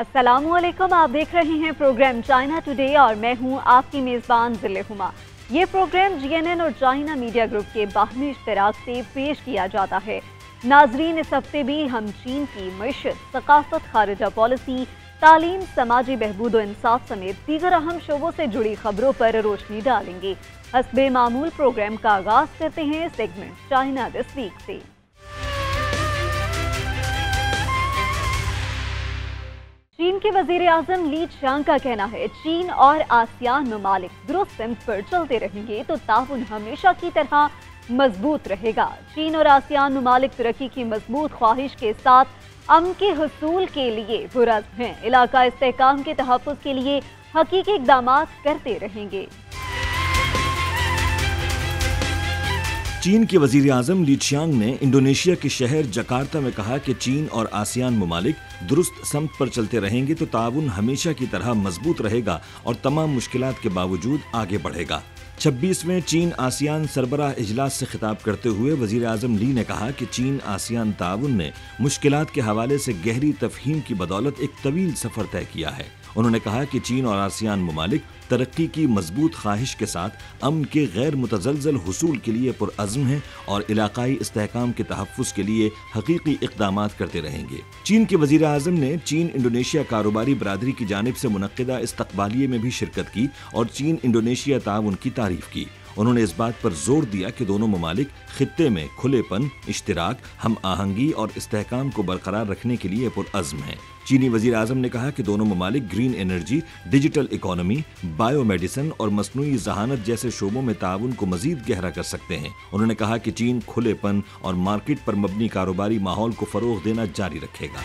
अस्सलाम वालेकुम, आप देख रहे हैं प्रोग्राम चाइना टुडे और मैं हूं आपकी मेज़बान ज़िले हुमा। ये प्रोग्राम GNN और चाइना मीडिया ग्रुप के बाहमी इश्तराक से पेश किया जाता है। नाजरीन, इस हफ्ते भी हम चीन की मईशत, सकाफत, खारिजा पॉलिसी, तालीम, समाजी बहबूद और इंसाफ समेत दीगर अहम शोबों से जुड़ी खबरों पर रोशनी डालेंगे। हस्बे मामूल प्रोग्राम का आगाज करते हैं सेगमेंट चाइना दिस वीक से। चीन के वजीर आजम ली च्यांग का कहना है, चीन और आसियान ममालिक दुरुस्त सिमत पर चलते रहेंगे तो ताउन हमेशा की तरह मजबूत रहेगा। चीन और आसियान ममालिक तरक्की की मजबूत ख्वाहिश के साथ अमन के हुसूल के लिए पुरअज़्म हैं। इलाका इस्तेहकाम के तहफ़्फ़ुज़ के लिए हकीकी इक़दाम करते रहेंगे। चीन के वजीर आजम ली च्यांग ने इंडोनेशिया के शहर जकार्ता में कहा कि चीन और आसियान ममालिक दुरुस्त समत पर चलते रहेंगे तो ताउन हमेशा की तरह मजबूत रहेगा और तमाम मुश्किलात के बावजूद आगे बढ़ेगा। 26वें चीन आसियान सरबराह इजलास से खिताब करते हुए वजीर आजम ली ने कहा कि चीन आसियान ताउन ने मुश्किलात के हवाले से गहरी तफहीम की बदौलत एक तवील सफ़र तय किया है। उन्होंने कहा कि चीन और आसियान ममालिक तरक्की की मजबूत ख्वाहिश के साथ अमन के गैर मुतज़लज़ल हुसूल के लिए पुरअज़्म हैं और इलाकाई इस्तेहकाम के तहफ़्फ़ुज़ के लिए हकीकी इक़दामात करते रहेंगे। चीन के वज़ीर आज़म ने चीन इंडोनेशिया कारोबारी बरादरी की जानिब से मुनक़्क़िदा इस्तक़बालिये में भी शिरकत की और चीन इंडोनेशिया ताउन की तारीफ़ की। उन्होंने इस बात पर जोर दिया कि दोनों ममालिक खित्ते में खुलेपन, इश्तिराक, हम आहंगी और इस्तेहकाम को बरकरार रखने के लिए पुरअज़्म हैं। चीनी वज़ीर आज़म ने कहा कि दोनों ममालिक green energy, digital economy, bio medicine और मसनूई ज़हानत जैसे शोबों में ताउन को मज़ीद गहरा कर सकते हैं। उन्होंने कहा कि चीन खुलेपन और मार्केट पर मबनी कारोबारी माहौल को फ़रोग़ देना जारी रखेगा।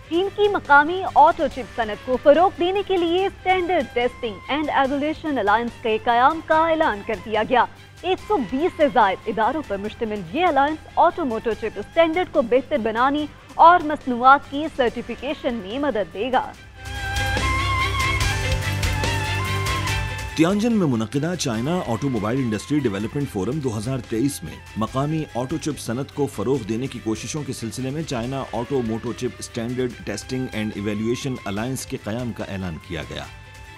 चीन की मकामी ऑटो चिप सनत को फरोग देने के लिए स्टैंडर्ड टेस्टिंग एंड एवल्यूएशन अलायंस के क़याम का ऐलान कर दिया गया। 120 से ज़ायद इदारों पर मुश्तमिल ये अलायंस ऑटोमोटिव चिप स्टैंडर्ड को बेहतर बनाने और मसनूआत की सर्टिफिकेशन में मदद देगा। तियानजिन में मुनक़िदा China automobile industry development forum 2023 में मकामी ऑटो चिप सनत को फ़रोग़ देने की कोशिशों के सिलसिले में China automotive chip standard testing and evaluation alliance के क़याम का ऐलान किया गया।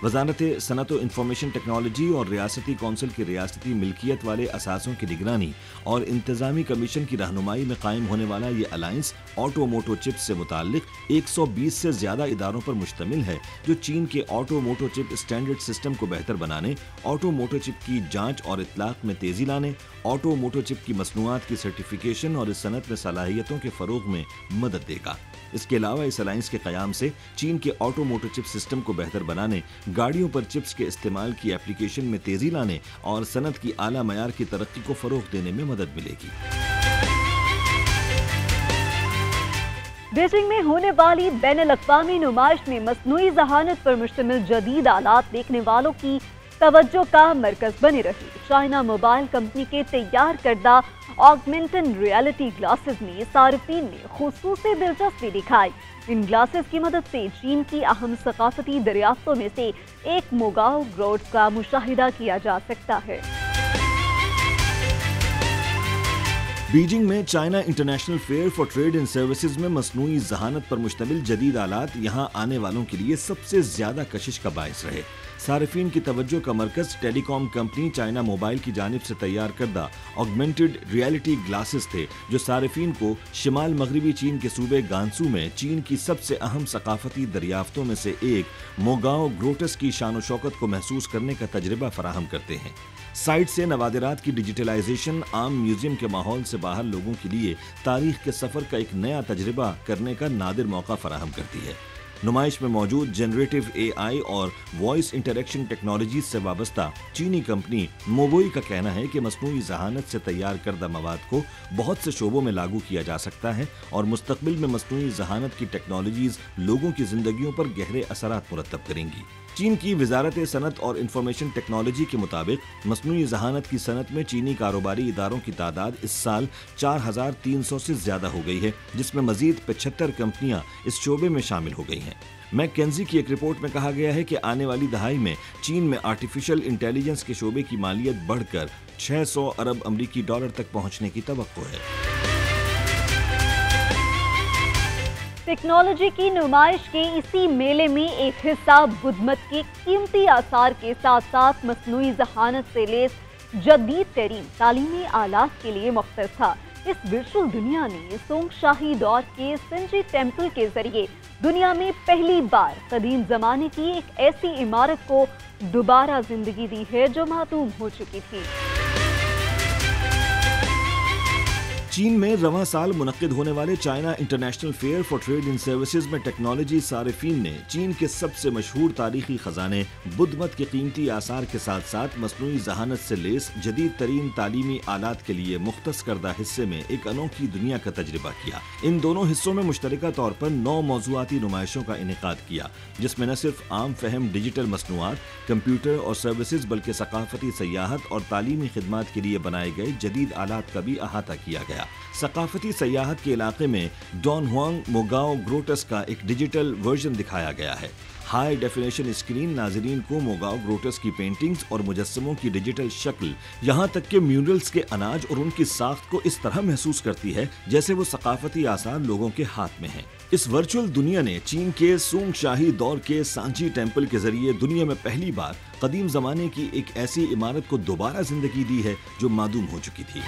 वज़ारत सनत व इंफॉर्मेशन टेक्नोलॉजी और रियासती कौंसिल की रियासती मिल्कियत वाले असासों की निगरानी और इंतज़ामी कमीशन की रहनुमाई में कायम होने वाला ये अलायंस ऑटोमोटिव चिप से मुताल्लिक़ 120 से ज़्यादा इदारों पर मुश्तमिल है, जो चीन के ऑटोमोटिव चिप स्टैंडर्ड सिस्टम को बेहतर बनाने, ऑटोमोटिव चिप की जाँच और इत्लाक़ में तेज़ी लाने, ऑटोमोटिव चिप की मसनूआत की सर्टिफिकेशन और इस सनत में सलाहियतों के फ़रोग़ में मदद देगा। इसके अलावा इस अलायंस के क़याम से चीन के ऑटोमोटिव चिप सिस्टम को बेहतर बनाने, गाड़ियों पर चिप्स के इस्तेमाल की एप्लीकेशन में तेज़ी लाने और सनत की आला मयार की तरक्की को फ़रोग़ देने में मदद मिलेगी। बीजिंग में होने वाली बैनुल-अक़वामी नुमाइश में मसनूई ज़हानत पर मुश्तमिल जदीद आलात देखने वालों की तवज्जो का मरकज़ बनी रही। चाइना मोबाइल कंपनी के तैयार करदा ऑगमेंटेड रियलिटी ग्लासेस में सार्फिन ने खुसूसी दिलचस्पी दिखाई। इन ग्लासेस की मदद से चीन की अहम सकाफती दरियाफ्तों में से एक मोगाओ ग्रोट्स का मुशाहिदा किया जा सकता है। बीजिंग में China international fair for trade and services में मसनूई ज़हानत पर मुश्तमिल जदीद आलात यहाँ आने वालों के लिए सबसे ज़्यादा कशिश का बायस रहे। सारिफीन की तवज्जो का मरकज़ टेलीकॉम कंपनी चाइना मोबाइल की जानिब से तैयार करदा ऑगमेंटेड रियलिटी ग्लासेस थे, जो सारिफीन को शिमाल मगरबी चीन के सूबे गांसू में चीन की सबसे अहम सकाफती दरियाफ्तों में से एक मोगाओ ग्रोटस की शान शौकत को महसूस करने का तजर्बा फराहम करते हैं। साइट से नवादिरात की डिजिटलाइजेशन आम म्यूजियम के माहौल से बाहर लोगों के लिए तारीख के सफ़र का एक नया तजर्बा करने का नादिर मौका फराहम करती है। नुमाइश में मौजूद जनरेटिव AI और वॉइस इंटरेक्शन टेक्नोलॉजी से वाबस्ता चीनी कंपनी मोबोई का कहना है कि मसनूई ज़हानत से तैयार करदा मवाद को बहुत से शोबों में लागू किया जा सकता है और मुस्तकबिल में मसनूई ज़हानत की टेक्नोलॉजीज़ लोगों की जिंदगियों पर गहरे असरात मुरत्तब करेंगी। चीन की वजारत सनत और इंफॉर्मेशन टेक्नोलॉजी के मुताबिक मसनूई ज़हानत की सनत में चीनी कारोबारी इदारों की तादाद इस साल 4300 से ज़्यादा हो गई है, जिसमें मजीद 75 कंपनियां इस शोबे में शामिल हो गई हैं। मैकेंजी की एक रिपोर्ट में कहा गया है कि आने वाली दहाई में चीन में आर्टिफिशियल इंटेलिजेंस के शोबे की मालियत बढ़कर 600 अरब अमरीकी डॉलर तक पहुंचने की तवक्को है। टेक्नोलॉजी की नुमाइश के इसी मेले में एक हिस्सा बुद्ध मत के कीमती आसार के साथ साथ मसनूई जहानत से लेस जदीद तरीन तालीमी आलात के लिए मुख्तस था। इस वर्चुअल दुनिया ने सोंग शाही दौर के संजी टेम्पल के जरिए दुनिया में पहली बार कदीम जमाने की एक ऐसी इमारत को दोबारा जिंदगी दी है जो मातूम हो चुकी थी। चीन में रवां साल मुनक्किद होने वाले China international fair for trade in services में टेक्नोलॉजी सारिफीन ने चीन के सबसे मशहूर तारीखी खजाने बुद्ध मत के कीमती आसार के साथ साथ मसनूई जहानत से लेस जदीद तरीन तालीमी आलात के लिए मुख्तस करदा हिस्से में एक अनोखी दुनिया का तजर्बा किया। इन दोनों हिस्सों में मुश्तरका तौर पर 9 मौज़ूआती नुमाइशों का इनेकाद किया, जिसमें न सिर्फ आम फहम डिजिटल मसनूआत, कंप्यूटर और सर्विसेज बल्कि सकाफती सयाहत और तालीमी खिदमात के लिए बनाए गए जदीद आलात का भी अहाता किया गया। सकाफती सयाहत के इलाके में डॉन हुआंग मोगाओ ग्रोटस का एक डिजिटल वर्जन दिखाया गया है। हाई डेफिनेशन स्क्रीन नाजरीन को मोगाओ ग्रोटस की पेंटिंग्स और मुजस्समों की डिजिटल शक्ल, यहाँ तक के म्यूरल्स के अनाज और उनकी साख्त को इस तरह महसूस करती है जैसे वो सकाफती आसार लोगों के हाथ में हैं। इस वर्चुअल दुनिया ने चीन के सोंग शाही दौर के सांची टेम्पल के जरिए दुनिया में पहली बार कदीम जमाने की एक ऐसी इमारत को दोबारा जिंदगी दी है जो मादूम हो चुकी थी।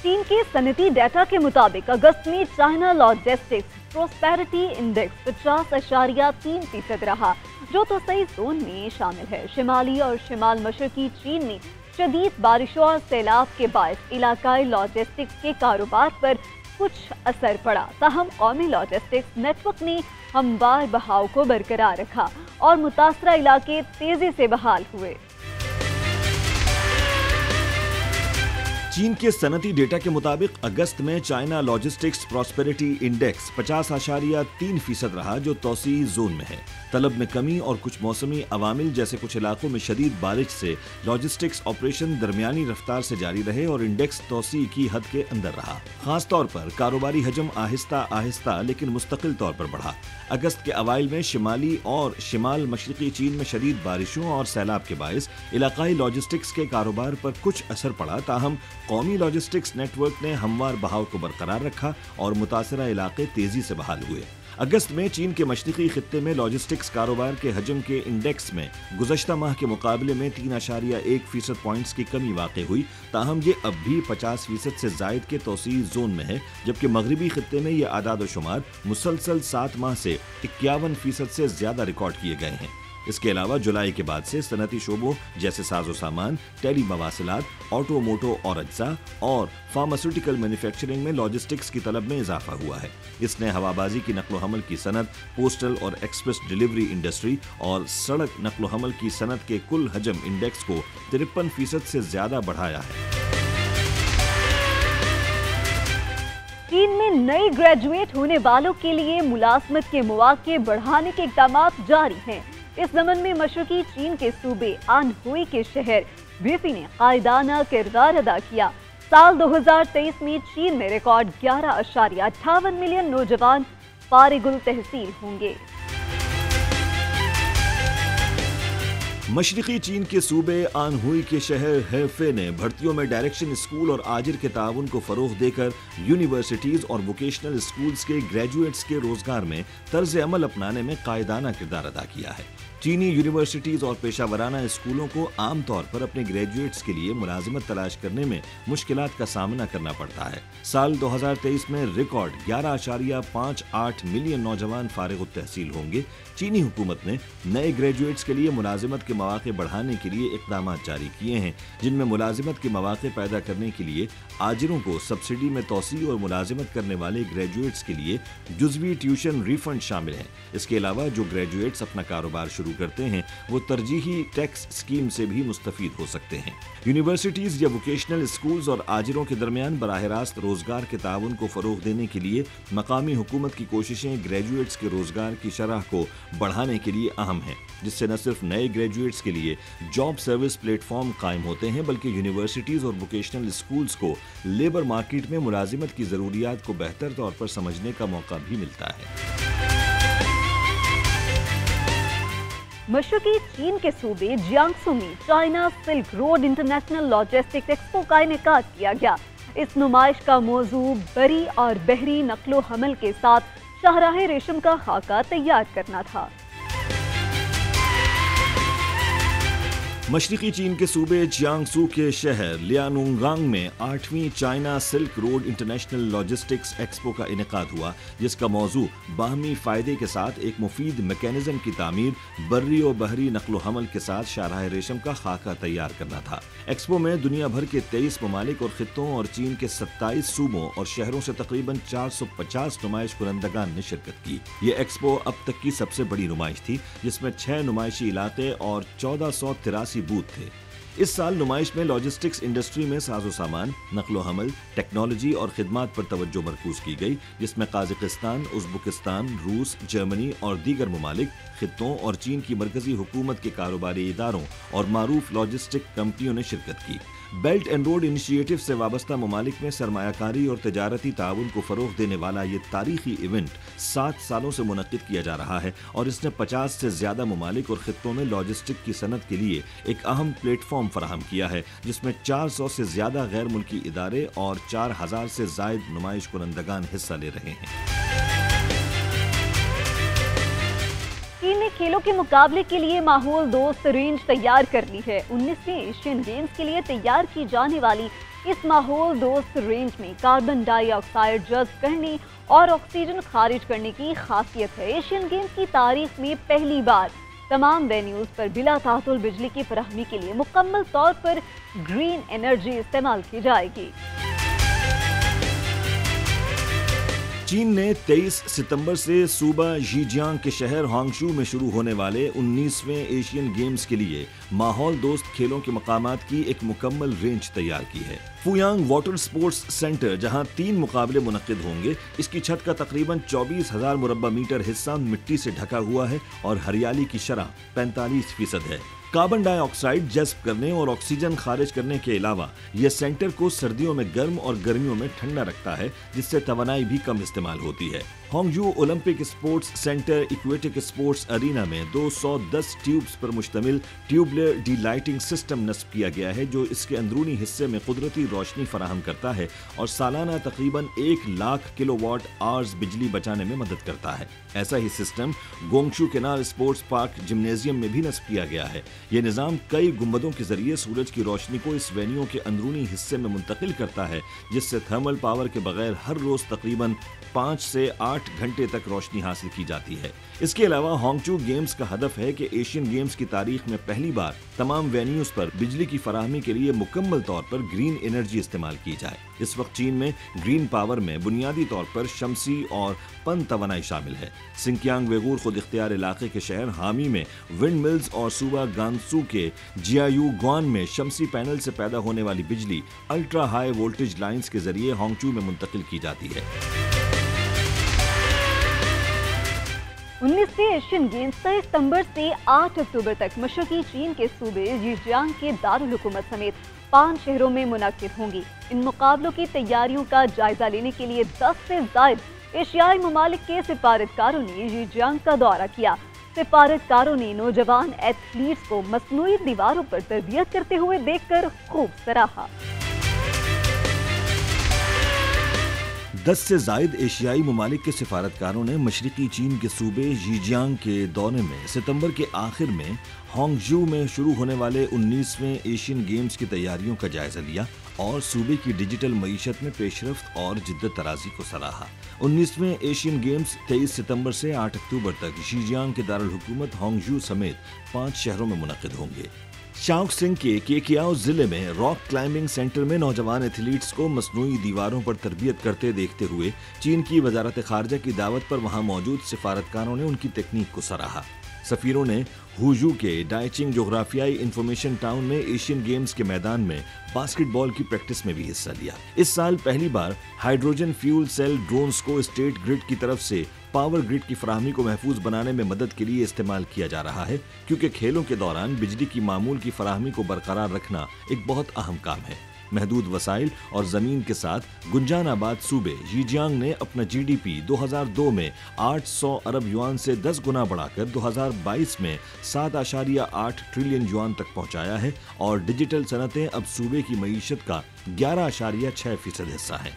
चीन के सनती डेटा के मुताबिक अगस्त में चाइना लॉजिस्टिक्स प्रोस्पेरिटी इंडेक्स 50.3% रहा, जो तो सही जोन में शामिल है। शिमाली और शिमाल मशरकी चीन में शदीद बारिशों और सैलाब के बायस इलाकाई लॉजिस्टिक्स के कारोबार पर कुछ असर पड़ा, ताहम कौमी लॉजिस्टिक्स नेटवर्क ने हमवार बहाव को बरकरार रखा और मुतासरा इलाके तेजी से बहाल हुए। चीन के सनती डेटा के मुताबिक अगस्त में चाइना लॉजिस्टिक्स प्रॉस्पेरिटी इंडेक्स 50.3% रहा, जो तौसी जोन में है। तलब में कमी और कुछ मौसमी अवामिल जैसे कुछ इलाकों में शदीद बारिश से लॉजिस्टिक्स ऑपरेशन दरमियानी रफ्तार से जारी रहे और इंडेक्स तौसी की हद के अंदर रहा। खास तौर पर कारोबारी हजम आहिस्ता आहिस्ता लेकिन मुस्तकिल तौर पर बढ़ा। अगस्त के अवाइल में शिमाली और शिमाल मशरकी चीन में शदीद बारिशों और सैलाब के बायस इलाकाई लॉजिस्टिक्स के कारोबार पर कुछ असर पड़ा, ताहम कौमी लॉजिस्टिक्स नेटवर्क ने हमवार बहाव को बरकरार रखा और मुतासरा इलाके तेजी से बहाल हुए। अगस्त में चीन के मशरिकी खित्ते में लॉजिस्टिक्स कारोबार के हजम के इंडेक्स में गुज़श्ता माह के मुकाबले में 3.1% पॉइंट्स की कमी वाक़ई हुई, ताहम ये अब भी 50% से जायद के तौसीई जोन में है, जबकि मगरिबी खित्ते में ये आदाद व शुमार मुसलसल 7 माह से 51% से ज्यादा रिकॉर्ड किए गए हैं। इसके अलावा जुलाई के बाद से सनती शोबों जैसे साजो सामान, टेली मवासिलात, ऑटोमोटो और अज्जा और फार्मास्यूटिकल मैन्युफैक्चरिंग में लॉजिस्टिक्स की तलब में इजाफा हुआ है। इसने हवाबाजी की नकलो हमल की सनत, पोस्टल और एक्सप्रेस डिलीवरी इंडस्ट्री और सड़क नकलो हमल की सनत के कुल हजम इंडेक्स को 53% से ज्यादा बढ़ाया है। चीन में नए ग्रेजुएट होने वालों के लिए मुलाजमत के मौके बढ़ाने के इक़दाम जारी हैं। इस ज़मन में मशरकी चीन के सूबे आनहुई के शहर बीफी ने कायदाना किरदार अदा किया। साल 2023 में चीन में रिकॉर्ड 11.58 मिलियन नौजवान फारिगुल तहसील होंगे। मशरिकी चीन के सूबे आनहुई के शहर हैफे ने भर्तियों में डायरेक्शन स्कूल और आजिर के ताउन को फरोग देकर यूनिवर्सिटीज और वोकेशनल स्कूल्स के ग्रेजुएट्स के रोजगार में तर्ज अमल अपनाने में कायदाना किरदार अदा किया है। चीनी यूनिवर्सिटीज और पेशावराना स्कूलों को आमतौर पर अपने ग्रेजुएट्स के लिए मुलाजिमत तलाश करने में मुश्किलात का सामना करना पड़ता है। साल 2023 में रिकॉर्ड 11.58 मिलियन नौजवान फारिग तहसील होंगे। चीनी हुकूमत ने नए ग्रेजुएट्स के लिए मुलाजिमत के मौके बढ़ाने के लिए इक़दाम जारी किए हैं, जिनमें मुलाजिमत के मौके पैदा करने के लिए आजिरों को सब्सिडी में तोसी और मुलाजिमत करने वाले ग्रेजुएट्स के लिए जुज़वी ट्यूशन रिफंड शामिल हैं। इसके अलावा जो ग्रेजुएट्स अपना कारोबार शुरू करते हैं वो तरजीही टैक्स स्कीम से भी मुस्तफीद हो सकते हैं। यूनिवर्सिटीज या वोकेशनल स्कूल्स और आजिरों के दरमियान बराह रास्त रोजगार के ताउन को फरोग देने के लिए मकामी हुकूमत की कोशिशें ग्रेजुएट्स के रोजगार की शरह को बढ़ाने के लिए अहम हैं, जिससे न सिर्फ नए ग्रेजुएट्स के लिए जॉब सर्विस प्लेटफॉर्म कायम होते हैं, बल्कि यूनिवर्सिटीज और वोकेशनल स्कूल्स को लेबर मार्केट में मुलाजिमत की जरूरियात को बेहतर तौर पर समझने का मौका भी मिलता है। मशरकी चीन के सूबे जियांगसू में China silk road international logistics expo का इनेकाद किया गया। इस नुमाइश का मौजू बरी और बहरी नक्लो हमल के साथ शाहराह रेशम का खाका तैयार करना था। मशरकी चीन के सूबे जियांगसू के शहर लियानुंगांग में 8वीं China silk road international logistics expo का इनेकाद हुआ, जिसका मौजू बाहमी फायदे के साथ एक मुफीद मैकेनिज्म की तामीर, बर्री और बहरी नकलो हमल के साथ शाहराह रेशम का खाका तैयार करना था। एक्सपो में दुनिया भर के 23 ममालिक और खित्तों और चीन के 27 सूबों और शहरों से तकरीबन 450 नुमाइश कुरंदगान ने शिरकत की। ये एक्सपो अब तक की सबसे बड़ी नुमाइश थी, जिसमें 6 नुमाइशी इलाके और 1483 बूथ थे। इस साल नुमाइश में लॉजिस्टिक्स इंडस्ट्री में साजो सामान, नकलो हमल, टेक्नोलॉजी और खिदमात पर तवज्जो मरकूज की गई, जिसमें काज़ाकिस्तान, उज़्बेकिस्तान, रूस, जर्मनी और दीगर ममालिक, खित्तों और चीन की मरकजी हुकूमत के कारोबारी इदारों और मारूफ लॉजिस्टिक कंपनियों ने शिरकत की। बेल्ट एंड रोड इनिशिएटिव से वाबस्ता ममालिक में सरमायाकारी और तजारती ताउन को फरोग देने वाला ये तारीखी इवेंट 7 सालों से मुनक्किद किया जा रहा है और इसने 50 से ज्यादा ममालिक और खित्तों में लॉजिस्टिक की सनत के लिए एक अहम प्लेटफॉर्म फराहम किया है, जिसमें 400 से ज्यादा गैर मुल्की इदारे और 4000 से जायद नुमाइश कुरंदगान हिस्सा ले रहे हैं। चीन ने खेलों के मुकाबले के लिए माहौल दोस्त रेंज तैयार कर ली है। 19वें एशियन गेम्स के लिए तैयार की जाने वाली इस माहौल दोस्त रेंज में कार्बन डाइऑक्साइड जज्ब करने और ऑक्सीजन खारिज करने की खासियत है। एशियन गेम्स की तारीख में पहली बार तमाम वेन्यूज पर बिला तातुल बिजली की फराहमी के लिए मुकम्मल तौर पर ग्रीन एनर्जी इस्तेमाल की जाएगी। चीन ने 23 सितंबर से सूबा ज़ीजियांग के शहर होंगशू में शुरू होने वाले 19वें एशियन गेम्स के लिए माहौल दोस्त खेलों के मकामात की एक मुकम्मल रेंज तैयार की है। फुयांग वाटर स्पोर्ट्स सेंटर, जहां 3 मुकाबले मुनक्किद होंगे, इसकी छत का तकरीबन 24,000 मुरब्बा मीटर हिस्सा मिट्टी से ढका हुआ है और हरियाली की शरह 45% है। कार्बन डाइऑक्साइड जज्ब करने और ऑक्सीजन खारिज करने के अलावा यह सेंटर को सर्दियों में गर्म और गर्मियों में ठंडा रखता है, जिससे तवानाई भी कम इस्तेमाल होती है। Hangzhou Olympic sports centre aquatic sports arena में 210 ट्यूब्स पर मुश्तमिल ट्यूबलर डी लाइटिंग सिस्टम नस्ब किया गया है, जो इसके अंदरूनी हिस्से में कुदरती रोशनी फराहम करता है और सालाना तकरीबन 1 लाख किलोवाट आवर्स बिजली बचाने में मदद करता है। ऐसा ही system Gongshu canal sports park gymnasium में भी नस्ब किया गया है। यह निज़ाम कई गुंबदों के जरिए सूरज की रोशनी को इस वेन्यू के अंदरूनी हिस्से में मुंतकिल करता है, जिससे थर्मल पावर के बगैर हर रोज तकरीबन 5 से 8 घंटे तक रोशनी हासिल की जाती है। इसके अलावा होंगशू गेम्स का हदफ है कि एशियन गेम्स की तारीख में पहली बार तमाम वेन्यूज पर बिजली की फराहमी के लिए मुकम्मल तौर पर ग्रीन एनर्जी इस्तेमाल की जाए। इस वक्त चीन में ग्रीन पावर में बुनियादी तौर पर शमसी और पन तवानाई शामिल है। सिंकियांग वेगूर खुद इख्तियार इलाके के शहर हामी में विंड मिल्स और सूबा गांसू के जियायू ग्वान में शमसी पैनल से पैदा होने वाली बिजली अल्ट्रा हाई वोल्टेज लाइंस के जरिए होंगशू में मुंतकिल की जाती है। 19वें एशियन गेम्स 23 सितंबर से 8 अक्टूबर तक मशरकी चीन के सूबे ज़ीजियांग के दारुल हुकूमत समेत 5 शहरों में मुनक्किद होंगी। इन मुकाबलों की तैयारियों का जायजा लेने के लिए 10 से जायद एशियाई ममालिक के सिफारतकारों ने ज़ीजियांग का दौरा किया। सिफारतकारों ने नौजवान एथलीट्स को मसनूई दीवारों पर तरबियत करते हुए देखकर खूब सराहा। 10 से जायद एशियाई ममालिक के सिफारतकारों ने मशरकी चीन के सूबे ज़ीजियांग के दौरे में सितंबर के आखिर में होंगजू में शुरू होने वाले 19वें एशियन गेम्स की तैयारियों का जायजा लिया और सूबे की डिजिटल मईशत में पेशरफ्त और जिद्दत तराजी को सराहा। 19वें एशियन गेम्स 23 सितंबर से 8 अक्टूबर तक ज़ीजियांग के दारुल हुकूमत होंगजू समेत 5 शहरों में मुनक्किद होंगे। शाओक्सिंग के केकियाओ जिले में रॉक क्लाइंबिंग सेंटर में नौजवान एथलीट्स को मसनूई दीवारों पर तरबियत करते देखते हुए चीन की वजारत खारजा की दावत पर वहां मौजूद सिफारतकारों ने उनकी तकनीक को सराहा। सफीरों ने हुजू के डाइचिंग जोग्राफियाई इंफॉर्मेशन टाउन में एशियन गेम्स के मैदान में बास्केटबॉल की प्रैक्टिस में भी हिस्सा लिया। इस साल पहली बार हाइड्रोजन फ्यूल सेल ड्रोन्स को स्टेट ग्रिड की तरफ से पावर ग्रिड की फराहमी को महफूज बनाने में मदद के लिए इस्तेमाल किया जा रहा है, क्योंकि खेलों के दौरान बिजली की मामूल की फराहमी को बरकरार रखना एक बहुत अहम काम है। محدود وسائل اور زمین کے ساتھ گنجان آباد صوبے ژیجیانگ نے اپنا GDP 2002 میں 800 ارب یوان سے 10 گنا بڑھا کر 2022 میں 7.8 ٹریلین یوان تک پہنچایا ہے اور ڈیجیٹل صنعتیں اب صوبے کی معیشت کا 11.6% حصہ ہیں۔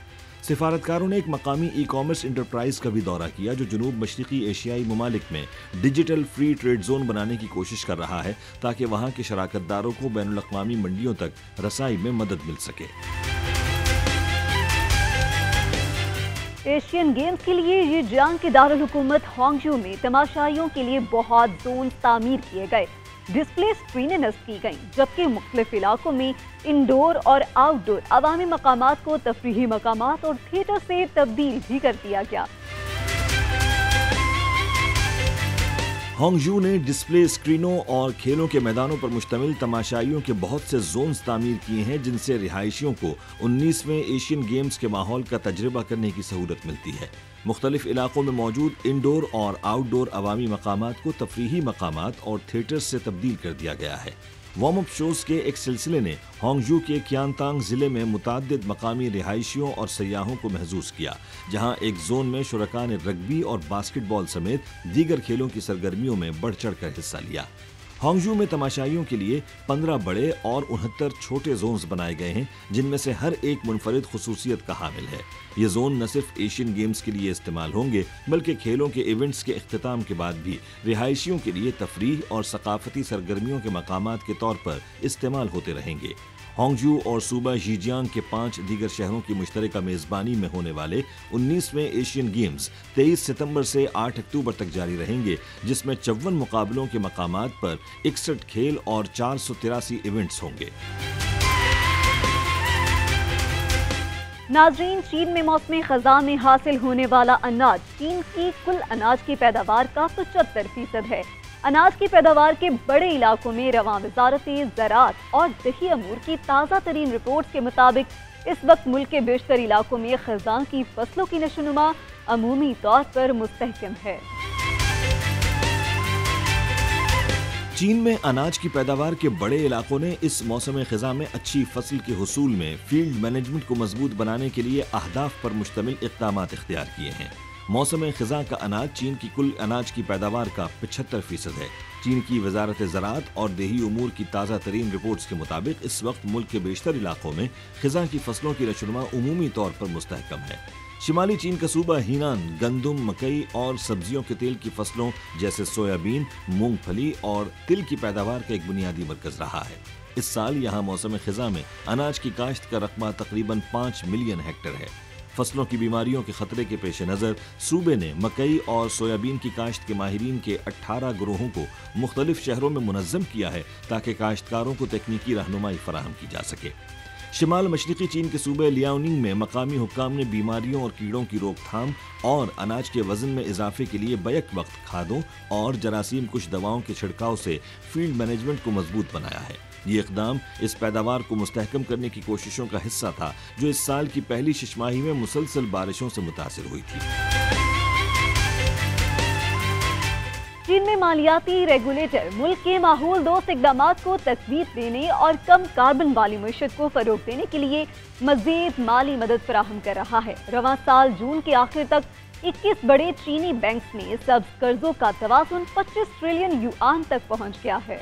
سفارتکاروں نے ایک مقامی ای کامرس انٹرپرائز کا بھی دورہ کیا جو جنوب مشرقی ایشیائی ممالک میں ڈیجیٹل فری ٹریڈ زون بنانے کی کوشش کر رہا ہے تاکہ وہاں کے شراکت داروں کو بین الاقوامی منڈیوں تک رسائی میں مدد مل سکے۔ ایشین گیمز کے لیے ژیجیانگ کے دارالحکومت ہانگجو میں تماشائیوں کے لیے بہت زون تعمیر کیے گئے، ڈسپلے اسکرینیں نصب کی گئیں، جبکہ مختلف علاقوں میں انڈور اور آؤٹ ڈور عوامی مقامات کو تفریحی مقامات اور تھیٹر سے تبدیل بھی کر دیا گیا۔ ہانگجو نے ڈسپلے اسکرینوں اور کھیلوں کے میدانوں پر مشتمل تماشائیوں کے بہت سے زونز تعمیر کیے ہیں جن سے رہائشیوں کو 19ویں ایشین گیمز کے ماحول کا تجربہ کرنے کی سہولت ملتی ہے۔ مختلف علاقوں میں موجود انڈور اور آؤٹ ڈور عوامی مقامات کو تفریحی مقامات اور تھیٹرز سے تبدیل کر دیا گیا ہے۔ وارم اپ شوز کے ایک سلسلے نے ہانگجو کے کیانتانگ ضلع میں متعدد مقامی رہائشیوں اور سیاحوں کو محظوظ کیا، جہاں ایک زون میں شرکاء نے رگبی اور باسکٹ بال سمیت دیگر کھیلوں کی سرگرمیوں میں بڑھ چڑھ کر حصہ لیا۔ ہانگجو میں تماشائیوں کے لیے 15 بڑے اور 69 چھوٹے زونز بنائے گئے ہیں جن میں سے ہر ایک منفرد خصوصیت کا حامل ہے۔ یہ زون نہ صرف ایشین گیمز کے لیے استعمال ہوں گے بلکہ کھیلوں کے ایونٹس کے اختتام کے بعد بھی رہائشیوں کے لیے تفریح اور ثقافتی سرگرمیوں کے مقامات کے طور پر استعمال ہوتے رہیں گے۔ ہانگجو اور صوبہ ژیجیانگ کے 5 دیگر شہروں کی مشترکہ میزبانی میں ہونے والے 19ویں ایشین گیمز 23 ستمبر سے 8 اکتوبر تک جاری رہیں گے، جس میں 54 مقابلوں کے مقامات پر 61 کھیل اور 483 ایونٹس ہوں گے۔ ناظرین، چین میں موسم خزاں میں حاصل ہونے والا اناج چین کی کل اناج کی پیداوار کا 75% ہے۔ اناج کی پیداوار کے بڑے علاقوں میں رواں وزارت زراعت اور دیہی امور کی تازہ ترین رپورٹس کے مطابق اس وقت ملک کے بیشتر علاقوں میں خزاں کی فصلوں کی نشوونما عمومی طور پر مستحکم ہے۔ چین میں اناج کی پیداوار کے بڑے علاقوں نے اس موسم خزاں میں اچھی فصل کے حصول میں فیلڈ مینجمنٹ کو مضبوط بنانے کے لیے اہداف پر مشتمل اقدامات اختیار کیے ہیں۔ موسم خزاں کا اناج چین کی کل اناج کی پیداوار کا 75% ہے۔ چین کی وزارت زراعت اور دیہی امور کی تازہ ترین رپورٹس کے مطابق اس وقت ملک کے بیشتر علاقوں میں خزاں کی فصلوں کی نشوونما عمومی طور پر مستحکم ہے۔ شمالی چین کا صوبہ ہینان گندم، مکئی اور سبزیوں کے تیل کی فصلوں جیسے سویابین، مونگ پھلی اور تل کی پیداوار کا ایک بنیادی مرکز رہا ہے۔ اس سال یہاں موسم خزاں میں اناج کی کاشت کا رقبہ تقریباً 5 ملین ہیکٹر ہے۔ فصلوں کی بیماریوں کے خطرے کے پیش نظر صوبے نے مکئی اور سویابین کی کاشت کے ماہرین کے 18 گروہوں کو مختلف شہروں میں منظم کیا ہے تاکہ کاشتکاروں کو تکنیکی رہنمائی فراہم کی جا سکے۔ شمال مشرقی چین کے صوبے لیاوننگ میں مقامی حکام نے بیماریوں اور کیڑوں کی روک تھام اور اناج کے وزن میں اضافے کے لیے بیک وقت کھادوں اور جراثیم کش دواؤں کے چھڑکاؤ سے فیلڈ مینجمنٹ کو مضبوط بنایا ہے۔ یہ اقدام اس پیداوار کو مستحکم کرنے کی کوششوں کا حصہ تھا جو اس سال کی پہلی 6 ماہی میں مسلسل بارشوں سے متاثر ہوئی تھی۔ چین میں مالیاتی ریگولیٹر ملک کے ماحول دوست اقدامات کو تقویت دینے اور کم کاربن والی معیشت کو فروغ دینے کے لیے مزید مالی مدد فراہم کر رہا ہے۔ رواں سال جون کے آخر تک 21 بڑے چینی بینکس میں سبز قرضوں کا توازن 25 ٹریلین یوان تک پہنچ گیا ہے۔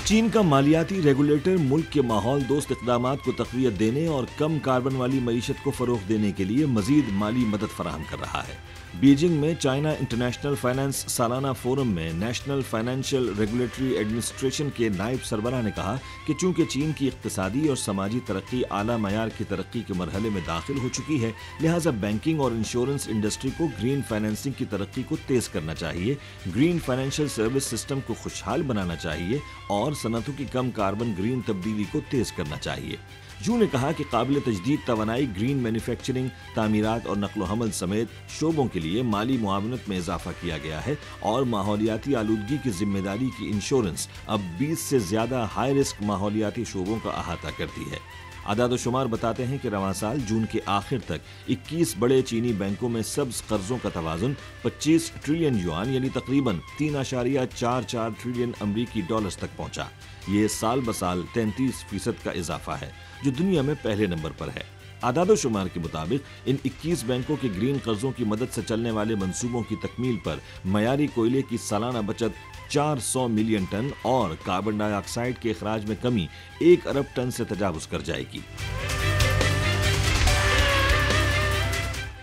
چین کا مالیاتی ریگولیٹر ملک کے ماحول دوست اقدامات کو تقویت دینے اور کم کاربن والی معیشت کو فروغ دینے کے لیے مزید مالی مدد فراہم کر رہا ہے۔ بیجنگ میں چائنا انٹرنیشنل فائنانس سالانہ فورم میں نیشنل فائنینشیل ریگولیٹری ایڈمنسٹریشن کے نائب سربراہ نے کہا کہ چونکہ چین کی اقتصادی اور سماجی ترقی اعلیٰ معیار کی ترقی کے مرحلے میں داخل ہو چکی ہے، لہٰذا بینکنگ اور انشورنس انڈسٹری کو گرین فائنینسنگ کی ترقی کو تیز کرنا چاہیے، گرین فائنینشیل سروس سسٹم کو خوشحال بنانا چاہیے اور صنعتوں کی کم کاربن گرین تبدیلی کو تیز کرنا چاہیے۔ جو نے کہا کہ قابل تجدید توانائی، گرین مینوفیکچرنگ، تعمیرات اور نقل و حمل سمیت شعبوں کے لیے مالی معاونت میں اضافہ کیا گیا ہے اور ماحولیاتی آلودگی کی ذمہ داری کی انشورنس اب 20 سے زیادہ ہائی رسک ماحولیاتی شعبوں کا احاطہ کرتی ہے۔ اعداد و شمار بتاتے ہیں کہ رواں سال جون کے آخر تک 21 بڑے چینی بینکوں میں سبز قرضوں کا توازن 25 ٹریلین یوان یعنی تقریباً 3.44 ٹریلین امریکی ڈالرز تک پہنچا۔ یہ سال بسال 33% کا اضافہ ہے جو دنیا میں پہلے نمبر پر ہے۔ اعداد و شمار کے مطابق ان 21 بینکوں کے گرین قرضوں کی مدد سے چلنے والے منصوبوں کی تکمیل پر معیاری کوئلے کی سالانہ بچت 400 ملین ٹن اور کاربن ڈائی آکسائیڈ کے اخراج میں کمی 1 ارب ٹن سے تجاوز کر جائے گی۔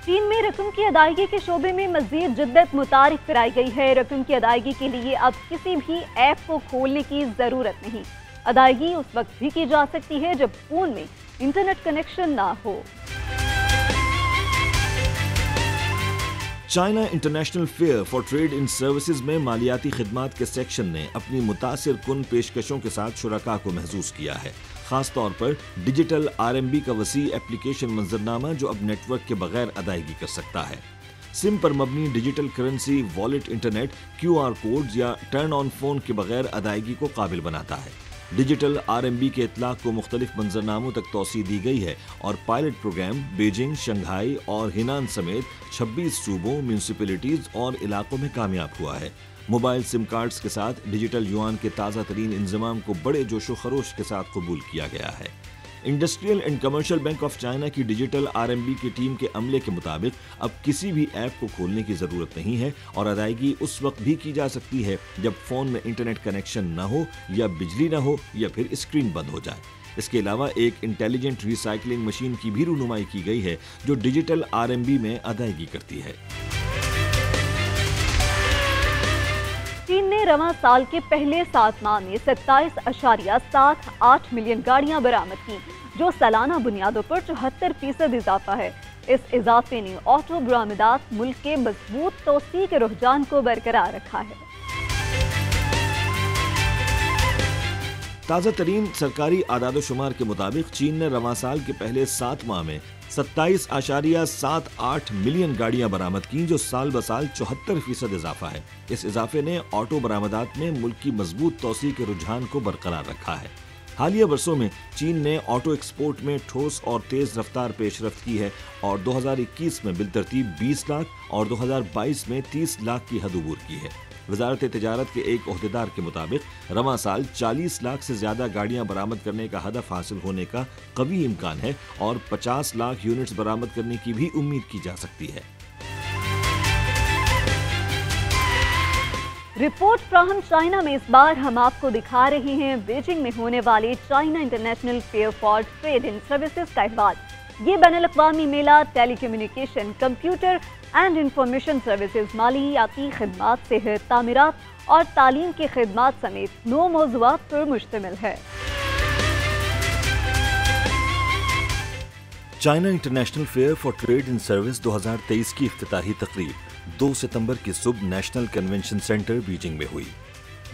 چین میں رقم کی ادائیگی کے شعبے میں مزید جدت متعارف کرائی گئی ہے۔ رقم کی ادائیگی کے لیے اب کسی بھی ایپ کو کھولنے کی ضرورت نہیں۔ ادائیگی اس وقت بھی کی جا سکتی ہے جب فون میں انٹرنیٹ کنیکشن نہ ہو۔ China international fair for trade in services میں مالیاتی خدمات کے سیکشن نے اپنی متاثر کن پیشکشوں کے ساتھ شرکاء کو محظوظ کیا ہے، خاص طور پر ڈیجیٹل RMB کا وسیع اپلیکیشن منظرنامہ جو اب نیٹ ورک کے بغیر ادائیگی کر سکتا ہے۔ سم پر مبنی digital currency, wallet, internet, QR codes یا ٹرن آن فون کے بغیر ادائیگی کو قابل بناتا ہے۔ ڈیجیٹل RMB کے اطلاق کو مختلف منظرناموں تک توسیع دی گئی ہے اور پائلٹ پروگرام بیجنگ، شنگھائی اور ہینان سمیت 26 صوبوں، میونسپلٹیز اور علاقوں میں کامیاب ہوا ہے۔ موبائل سم کارڈز کے ساتھ ڈیجیٹل یوان کے تازہ ترین انضمام کو بڑے جوش و خروش کے ساتھ قبول کیا گیا ہے۔ Industrial and commercial bank of China کی ڈیجیٹل RMB کی ٹیم کے عملے کے مطابق اب کسی بھی ایپ کو کھولنے کی ضرورت نہیں ہے اور ادائیگی اس وقت بھی کی جا سکتی ہے جب فون میں انٹرنیٹ کنیکشن نہ ہو یا بجلی نہ ہو یا پھر اسکرین بند ہو جائے۔ اس کے علاوہ ایک انٹیلیجنٹ ریسائکلنگ مشین کی بھی رونمائی کی گئی ہے جو ڈیجیٹل RMB میں ادائیگی کرتی ہے۔ چین نے رواں سال کے پہلے 7 ماہ میں 27.78 ملین گاڑیاں برآمد کی، جو سالانہ بنیادوں پر 74% اضافہ ہے۔ اس اضافے نے آٹو برآمدات ملک کے مضبوط توسیع کے رجحان کو برقرار رکھا ہے۔ تازہ ترین سرکاری اعداد و شمار کے مطابق چین نے رواں سال کے پہلے 7 ماہ میں 27.78 ملین گاڑیاں برآمد کیں جو سال بسال 74% اضافہ ہے۔ اس اضافے نے آٹو برآمدات میں ملک کی مضبوط توسیع کے رجحان کو برقرار رکھا ہے۔ حالیہ برسوں میں چین نے آٹو ایکسپورٹ میں ٹھوس اور تیز رفتار پیش رفت کی ہے اور 2021 میں بالترتیب 20 لاکھ اور 2022 میں 30 لاکھ کی حد عبور کی ہے۔ وزارت تجارت کے ایک عہدیدار کے مطابق رواں سال 40 لاکھ سے زیادہ گاڑیاں برآمد کرنے کا ہدف حاصل ہونے کا قوی امکان ہے اور 50 لاکھ یونٹس برآمد کرنے کی بھی امید کی جا سکتی ہے۔ رپورٹ فراہم چائنا میں اس بار ہم آپ کو دکھا رہے ہیں بیجنگ میں ہونے والے China international fair for trade in services کا احوال۔ یہ بین الاقوامی میلہ telecommunication, computer and information services, مالیاتی خدمات، صحت، تعمیرات اور تعلیم کی خدمات سمیت 9 موضوعات پر مشتمل ہے۔ China international fair for trade in Service 2023 کی افتتاحی تقریب 2 ستمبر کی صبح نیشنل کنونشن سینٹر بیجنگ میں ہوئی۔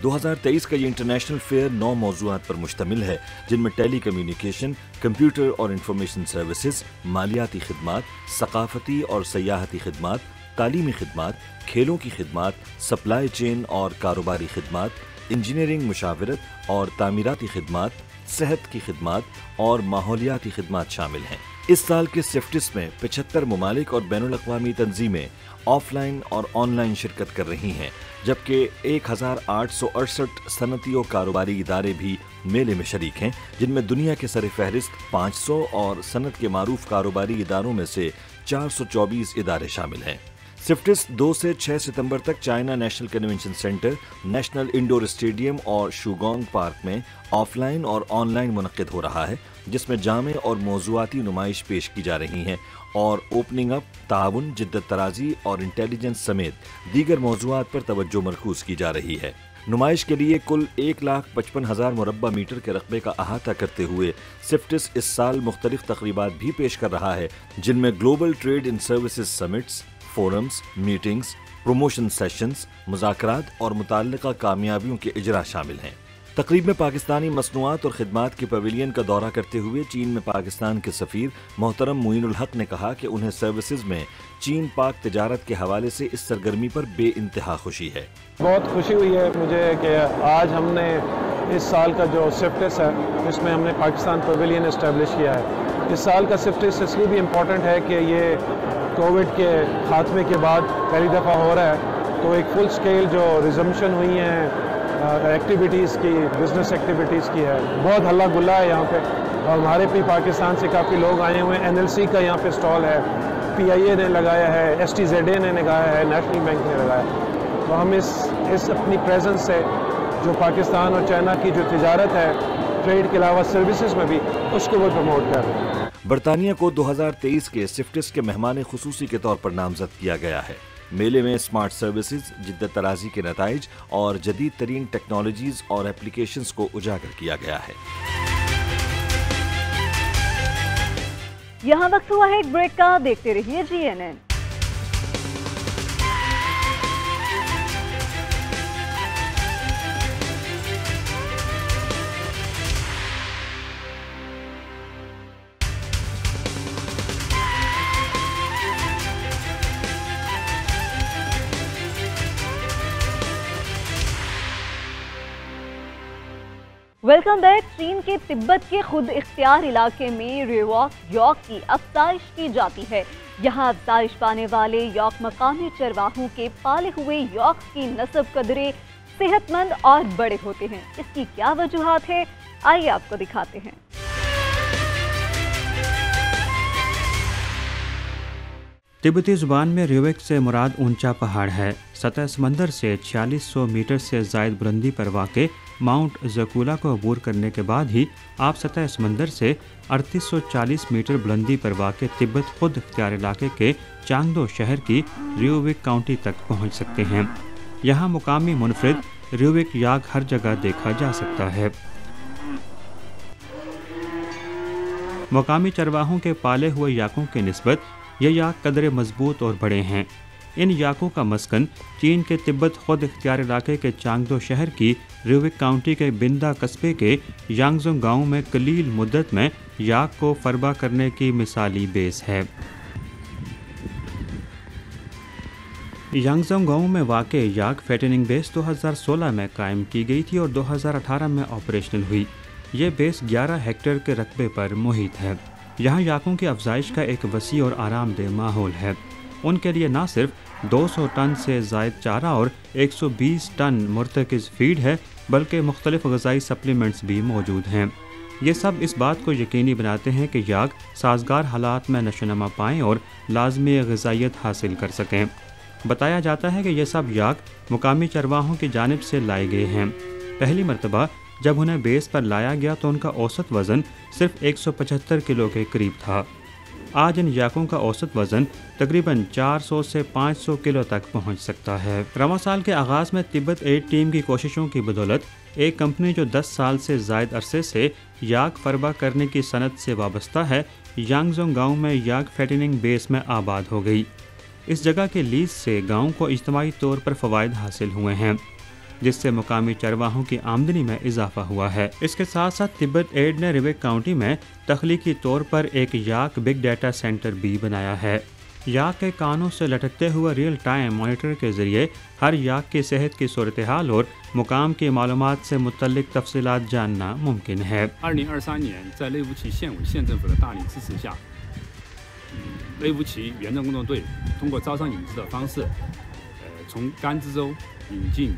2023 کا یہ انٹرنیشنل فیئر 9 موضوعات پر مشتمل ہے جن میں ٹیلی کمیونیکیشن، کمپیوٹر اور انفارمیشن سروسز، مالیاتی خدمات، ثقافتی اور سیاحتی خدمات، تعلیمی خدمات، کھیلوں کی خدمات، سپلائی چین اور کاروباری خدمات، انجینئرنگ مشاورت اور تعمیراتی خدمات، صحت کی خدمات اور ماحولیاتی خدمات شامل ہیں۔ اس سال کے سفٹس میں 75 ممالک اور بین الاقوامی تنظیمیں آف لائن اور آن لائن شرکت کر رہی ہیں، جبکہ 1868 صنعتی و کاروباری ادارے بھی میلے میں شریک ہیں، جن میں دنیا کے سر فہرست 500 اور صنعت کے معروف کاروباری اداروں میں سے 424 ادارے شامل ہیں۔ سفٹس 2 سے 6 ستمبر تک China national convention centre, national indoor stadium اور شوگونگ پارک میں آف لائن اور آن لائن منعقد ہو رہا ہے، جس میں جامع اور موضوعاتی نمائش پیش کی جا رہی ہیں اور اوپننگ اپ، تعاون، جدت طرازی اور انٹیلیجنس سمیت دیگر موضوعات پر توجہ مرکوز کی جا رہی ہے۔ نمائش کے لیے کل 1,55,000 مربع میٹر کے رقبے کا احاطہ کرتے ہوئے سفٹس اس سال مختلف تقریبات بھی پیش کر رہا ہے، جن میں global trade in services summits, forums, meetings, promotion sessions, مذاکرات اور متعلقہ کامیابیوں کے اجرا شامل ہیں۔ تقریب میں پاکستانی مصنوعات اور خدمات کے پویلین کا دورہ کرتے ہوئے چین میں پاکستان کے سفیر محترم معین الحق نے کہا کہ انہیں سروسز میں چین پاک تجارت کے حوالے سے اس سرگرمی پر بے انتہا خوشی ہے۔ بہت خوشی ہوئی ہے مجھے کہ آج ہم نے اس سال کا جو سفٹس ہے اس میں ہم نے پاکستان پویلین اسٹیبلش کیا ہے۔ اس سال کا سفٹس اس لیے بھی امپورٹنٹ ہے کہ یہ کووڈ کے خاتمے کے بعد پہلی دفعہ ہو رہا ہے، تو ایک فل سکیل جو ریزمپشن ہوئی ہیں ایکٹیویٹیز کی، بزنس ایکٹیویٹیز کی ہے، بہت ہلا گلا ہے یہاں پہ، اور ہمارے بھی پاکستان سے کافی لوگ آئے ہوئے ہیں۔ NLC کا یہاں پہ اسٹال ہے، PIA نے لگایا ہے، STZA نے لگایا ہے، نیشنل بینک نے لگایا ہے، تو ہم اس اپنی پریزنس سے جو پاکستان اور چائنا کی جو تجارت ہے ٹریڈ کے علاوہ سروسز میں بھی، اس کو وہ پروموٹ کر رہے ہیں۔ برطانیہ کو 2023 کے سفٹس کے مہمان خصوصی کے طور پر نامزد کیا گیا ہے۔ میلے میں اسمارٹ سروسز، جدت طرازی کے نتائج اور جدید ترین ٹیکنالوجیز اور اپلیکیشنز کو اجاگر کیا گیا ہے۔ یہاں وقت ہوا ہے ایک بریک کا، دیکھتے رہیے GNN۔ Welcome back. چین کے تبت کے خود اختیار علاقے میں ریواک یاک کی افزائش کی جاتی ہے۔ یہاں افزائش پانے والے یاک مقامی چرواہوں کے پالے ہوئے یاک کی نسب قدرے صحت مند اور بڑے ہوتے ہیں۔ اس کی کیا وجوہات ہے، آئیے آپ کو دکھاتے ہیں۔ تبتی زبان میں ریویک سے مراد اونچا پہاڑ ہے۔ سطح سمندر سے 4600 میٹر سے زائد بلندی پر واقع ماؤنٹ زکولا کو عبور کرنے کے بعد ہی آپ سطح سمندر سے 3840 میٹر بلندی پر واقع تبت خود اختیار علاقے کے چانگدو شہر کی ریویک کاؤنٹی تک پہنچ سکتے ہیں۔ یہاں مقامی منفرد ریویک یاک ہر جگہ دیکھا جا سکتا ہے۔ مقامی چرواہوں کے پالے ہوئے یاکوں کی نسبت یہ یاک قدرے مضبوط اور بڑے ہیں۔ ان یاکوں کا مسکن چین کے تبت خود اختیار علاقے کے چانگدو شہر کی ریویک کاؤنٹی کے بندا قصبے کے یانگزونگ گاؤں میں قلیل مدت میں یاک کو فربا کرنے کی مثالی بیس ہے۔ یانگزونگ گاؤں میں واقع یاک فیٹننگ بیس 2016 میں قائم کی گئی تھی اور 2018 میں آپریشنل ہوئی۔ یہ بیس 11 ہیکٹر کے رقبے پر محیط ہے۔ یہاں یاکوں کی افزائش کا ایک وسیع اور آرام دہ ماحول ہے۔ ان کے لیے نہ صرف 200 ٹن سے زائد چارہ اور 120 ٹن مرتکز فیڈ ہے، بلکہ مختلف غذائی سپلیمنٹس بھی موجود ہیں۔ یہ سب اس بات کو یقینی بناتے ہیں کہ یاک سازگار حالات میں نشو و نما پائیں اور لازمی غذائیت حاصل کر سکیں۔ بتایا جاتا ہے کہ یہ سب یاک مقامی چرواہوں کی جانب سے لائے گئے ہیں۔ پہلی مرتبہ جب انہیں بیس پر لایا گیا تو ان کا اوسط وزن صرف 175 کلو کے قریب تھا۔ آج ان یاکوں کا اوسط وزن تقریباً 400 سے 500 کلو تک پہنچ سکتا ہے۔ رواں سال کے آغاز میں تبت ایڈ ٹیم کی کوششوں کی بدولت ایک کمپنی جو 10 سال سے زائد عرصے سے یاک فربا کرنے کی صنعت سے وابستہ ہے، یانگزونگ گاؤں میں یاک فیٹننگ بیس میں آباد ہو گئی۔ اس جگہ کے لیز سے گاؤں کو اجتماعی طور پر فوائد حاصل ہوئے ہیں، جس سے مقامی چرواہوں کی آمدنی میں اضافہ ہوا ہے۔ اس کے ساتھ ساتھ تبت ایڈ نے ریویک کاؤنٹی میں تخلیقی طور پر ایک یاک بگ ڈیٹا سینٹر بھی بنایا ہے۔ یاک کے کانوں سے لٹکتے ہوئے ریئل ٹائم مانیٹر کے ذریعے ہر یاک کی صحت کی صورتحال اور مقام کی معلومات سے متعلق تفصیلات جاننا ممکن ہے۔ 2023年在雷武旗县委县政府的大力支持下，雷武旗原政工作队通过招商引资的方式，从甘孜州引进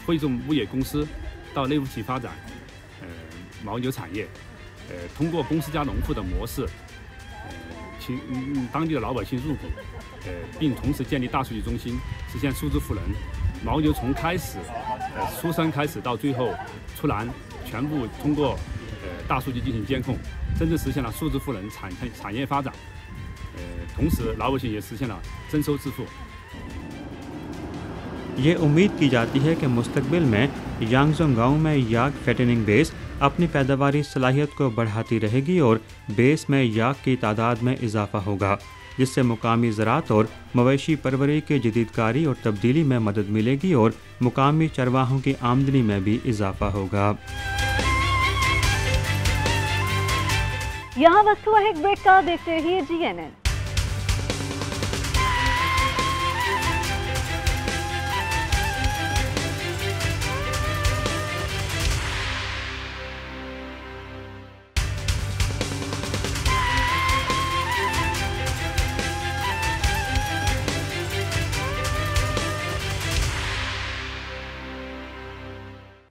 惠众物业公司到雷武旗发展牦牛产业，通过公司加农户的模式，当地的老百姓入股，并同时建立大数据中心，实现数字富人。牦牛从开始出生开始到最后出栏，全部通过大数据进行监控，真正实现了数字富人产业发展。同时老百姓也实现了增收致富。 یہ امید کی جاتی ہے کہ مستقبل میں یانگزونگ گاؤں میں یاک فیٹننگ بیس अपनी पैदावारी सलाहियत को बढ़ाती रहेगी और बेस में याक की तादाद में इजाफा होगा, जिससे मुकामी ज़राअत और मवेशी परवरी के जदीदकारी और तब्दीली में मदद मिलेगी और मुकामी चरवाहों की आमदनी में भी इजाफा होगा। यहाँ वक्त हुआ है एक ब्रेक का, देखते रहिए GNN।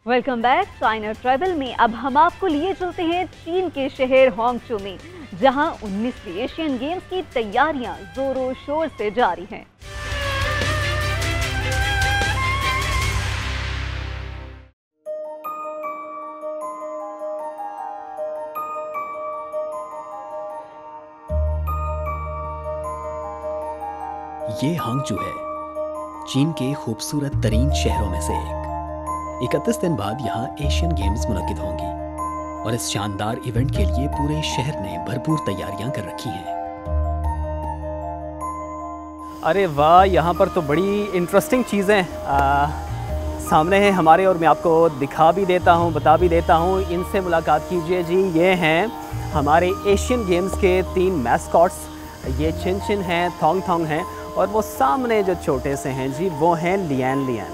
Welcome back. China travel में अब हम आपको लिए चलते हैं चीन के शहर होंगचो में, जहां 19वीं एशियन गेम्स की तैयारियां जोरों शोर से जारी हैं। ये हांगचू है, चीन के खूबसूरत तरीन शहरों में से एक। 31 दिन बाद यहाँ एशियन गेम्स मुनक्किद होंगी और इस शानदार इवेंट के लिए पूरे शहर ने भरपूर तैयारियां कर रखी हैं। अरे वाह, यहाँ पर तो बड़ी इंटरेस्टिंग चीज़ें सामने हैं हमारे, और मैं आपको दिखा भी देता हूँ, बता भी देता हूँ। इनसे मुलाकात कीजिए जी। ये हैं हमारे एशियन गेम्स के 3 मैस्कॉट्स। ये चिन चिन हैं, थोंग थोंग हैं, और वो सामने जो छोटे से हैं जी, वो हैं लियान लियान।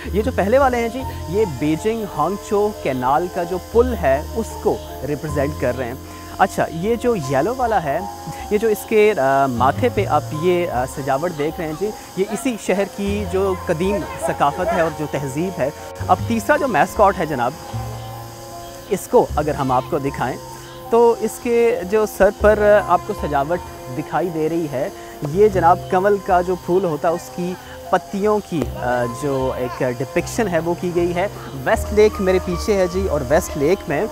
ये जो पहले वाले हैं जी, ये बीजिंग हांगचो कैनाल का जो पुल है उसको रिप्रेजेंट कर रहे हैं। अच्छा, ये जो येलो वाला है, ये जो इसके माथे पे आप ये सजावट देख रहे हैं जी, ये इसी शहर की जो कदीम सकाफ़त है और जो तहज़ीब है। अब तीसरा जो मैस्कॉट है जनाब, इसको अगर हम आपको दिखाएं तो इसके जो सर पर आपको सजावट दिखाई दे रही है, ये जनाब कमल का जो फूल होता है उसकी पत्तियों की जो एक डिपिक्शन है वो की गई है। वेस्ट लेक मेरे पीछे है जी, और वेस्ट लेक में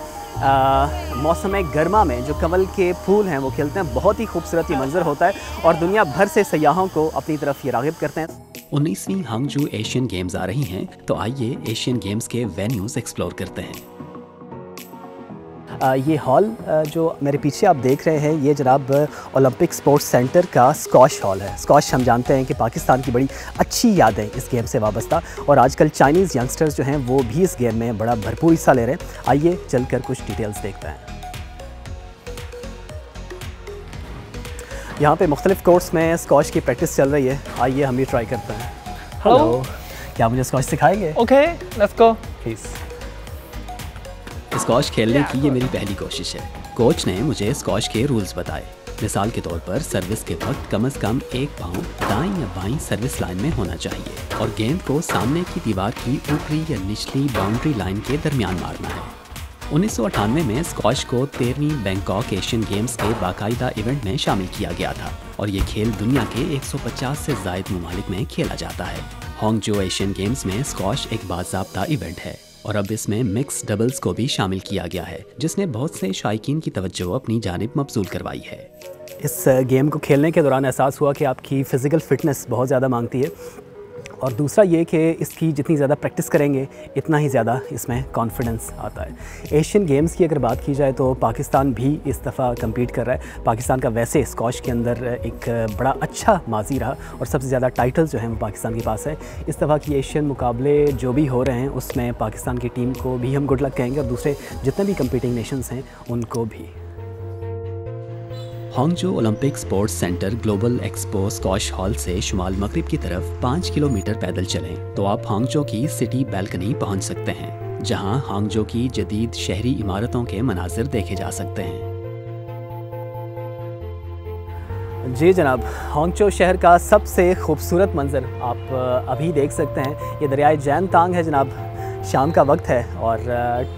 मौसम गर्मा में जो कमल के फूल हैं वो खिलते हैं। बहुत ही खूबसूरत ये मंजर होता है और दुनिया भर से सयाहों को अपनी तरफ ये राग़िब करते हैं। 19वीं हांगचू एशियन गेम्स आ रही हैं, तो आइए एशियन गेम्स के वेन्यूज़ एक्सप्लोर करते हैं। ये हॉल जो मेरे पीछे आप देख रहे हैं, ये जनाब ओलंपिक स्पोर्ट्स सेंटर का स्क्वाश हॉल है। स्क्वाश हम जानते हैं कि पाकिस्तान की बड़ी अच्छी याद है इस गेम से वाबस्ता, और आजकल चाइनीज़ यंगस्टर्स जो हैं वो भी इस गेम में बड़ा भरपूर हिस्सा ले रहे हैं। आइए चलकर कुछ डिटेल्स देखते हैं। यहाँ पे मुख्तलिफ कोर्ट्स में स्क्वाश की प्रैक्टिस चल रही है। आइए हम भी ट्राई करते हैं। हेलो, क्या मुझे स्क्वाश सिखाएंगे? Okay, let's go please. Squash खेलने की ये मेरी पहली कोशिश है। कोच ने मुझे स्क्वाश के रूल्स बताए। मिसाल के तौर पर सर्विस के वक्त कम से कम एक पाँव दाईं या बाईं सर्विस लाइन में होना चाहिए और गेंद को सामने की दीवार की ऊपरी या निचली बाउंड्री लाइन के दरमियान मारना है। 1998 में स्क्वाश को 13वीं बैंकॉक एशियन गेम्स के बाकायदा इवेंट में शामिल किया गया था और ये खेल दुनिया के 150 से ज़ायद ममालिक में खेला जाता है। हांगचो एशियन गेम्स में स्क्वाश एक बाज़ाब्ता इवेंट है और अब इसमें मिक्स डबल्स को भी शामिल किया गया है, जिसने बहुत से शायकीन की तवज्जो अपनी जानिब मबसूल करवाई है। इस गेम को खेलने के दौरान एहसास हुआ कि आपकी फ़िज़िकल फ़िटनेस बहुत ज़्यादा मांगती है, और दूसरा ये कि इसकी जितनी ज़्यादा प्रैक्टिस करेंगे इतना ही ज़्यादा इसमें कॉन्फिडेंस आता है। एशियन गेम्स की अगर बात की जाए तो पाकिस्तान भी इस दफ़ा कम्पीट कर रहा है। पाकिस्तान का वैसे स्क्वाश के अंदर एक बड़ा अच्छा माजी रहा और सबसे ज़्यादा टाइटल्स जो हैं वो पाकिस्तान के पास है। इस दफ़ा की एशियन मुकाबले जो भी हो रहे हैं उसमें पाकिस्तान की टीम को भी हम गुड लक कहेंगे और दूसरे जितने भी कम्पीटिंग नेशंस हैं उनको भी। Hangzhou Olympic sports centre global expo squash hall से शुमाल मगरिब की तरफ 5 किलोमीटर पैदल चलें तो आप हांगचो की सिटी बैल्कनी पहुंच सकते हैं, जहां हांगचो की जदीद शहरी इमारतों के मनाजिर देखे जा सकते हैं। जी जनाब, हांगचो शहर का सबसे खूबसूरत मंजर आप अभी देख सकते हैं। ये दरियाए जैनतांग है जनाब। शाम का वक्त है और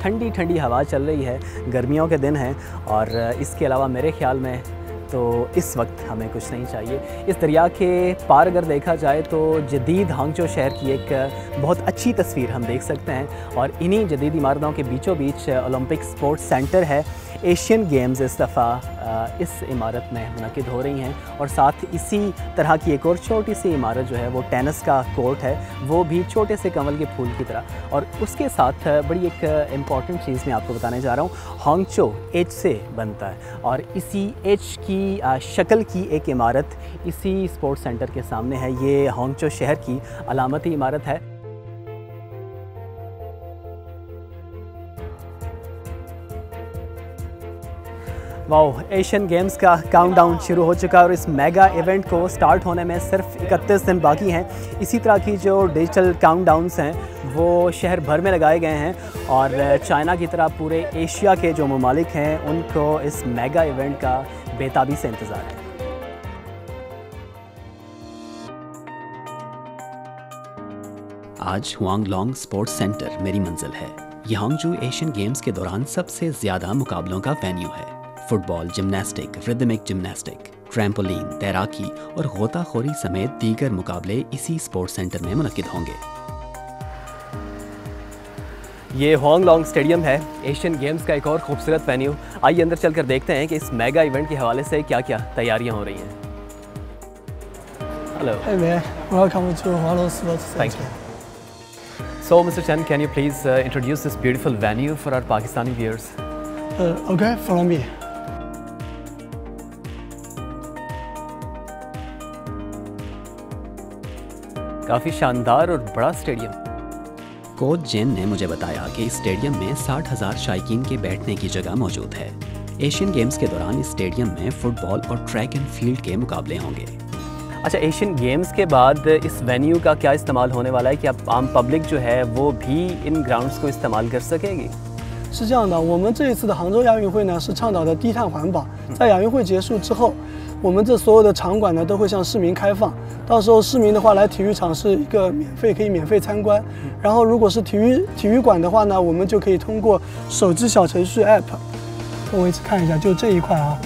ठंडी ठंडी हवा चल रही है, गर्मियों के दिन हैं, और इसके अलावा मेरे ख्याल में तो इस वक्त हमें कुछ नहीं चाहिए। इस दरिया के पार अगर देखा जाए तो जदीद हांगचो शहर की एक बहुत अच्छी तस्वीर हम देख सकते हैं, और इन्हीं जदीद इमारतों के बीचों बीच ओलंपिक स्पोर्ट्स सेंटर है। एशियन गेम्स इस दफ़ा اس عمارت میں منعقد ہو رہی ہیں، اور ساتھ اسی طرح کی ایک اور چھوٹی سی عمارت جو ہے وہ ٹینس کا کورٹ ہے، وہ بھی چھوٹے سے کنول کے پھول کی طرح. اور اس کے ساتھ بڑی ایک امپورٹنٹ چیز میں آپ کو بتانے جا رہا ہوں. ہانگچو ایچ سے بنتا ہے، اور اسی ایچ کی شکل کی ایک عمارت اسی اسپورٹ سینٹر کے سامنے ہے. یہ ہانگچو شہر کی علامتی عمارت ہے. واو، ایشین گیمز کا کاؤنٹ ڈاؤن شروع ہو چکا ہے، اور اس میگا ایونٹ کو سٹارٹ ہونے میں صرف 31 دن باقی ہیں. اسی طرح کی جو ڈیجیٹل کاؤنٹ ڈاؤنز ہیں وہ شہر بھر میں لگائے گئے ہیں، اور چائنا کی طرح پورے ایشیا کے جو ممالک ہیں ان کو اس میگا ایونٹ کا بے تابی سے انتظار ہے. آج ہوانگ لانگ اسپورٹس سینٹر میری منزل ہے. یہ ہانگجو ایشین گیمز کے دوران سب سے زیادہ مقابلوں کا وینیو ہے. فٹ بال، جمناسٹک، ردمک جمناسٹک، ٹریمپولین، تیراکی اور غوطہ خوری سمیت دیگر مقابلے اسی اسپورٹس سینٹر میں منعقد ہوں گے. یہ ہوانگ لانگ اسٹیڈیم ہے، ایشین گیمز کا ایک اور خوبصورت وینیو. آئیے اندر چل کر دیکھتے ہیں کہ اس میگا ایونٹ کے حوالے سے کیا کیا تیاریاں ہو رہی ہیں. Hello. Hey man, welcome to Huang Long Sports Center. Thank you. So, Mr. Chen, can you please introduce this beautiful venue for our Pakistani viewers? Okay, follow me. کافی شاندار اور بڑا اسٹیڈیم. کوچ جین نے مجھے بتایا کہ اس اسٹیڈیم میں 60,000 شائقین کے بیٹھنے کی جگہ موجود ہے. ایشین گیمز کے دوران اس اسٹیڈیم میں فٹ بال اور ٹریک اینڈ فیلڈ کے مقابلے ہوں گے. اچھا، ایشین گیمز کے بعد اس وینیو کا کیا استعمال ہونے والا ہے کہ اب عام پبلک جو ہے وہ بھی ان گراؤنڈز کو استعمال کر سکے گی؟是这样的，我们这一次的杭州亚运会呢是倡导的低碳环保。在亚运会结束之后，我们这所有的场馆呢都会向市民开放。到时候市民的话来体育场是一个可以免费参观。然后如果是体育馆的话呢，我们就可以通过手机小程序 App， 我一起看一下，就这一块啊。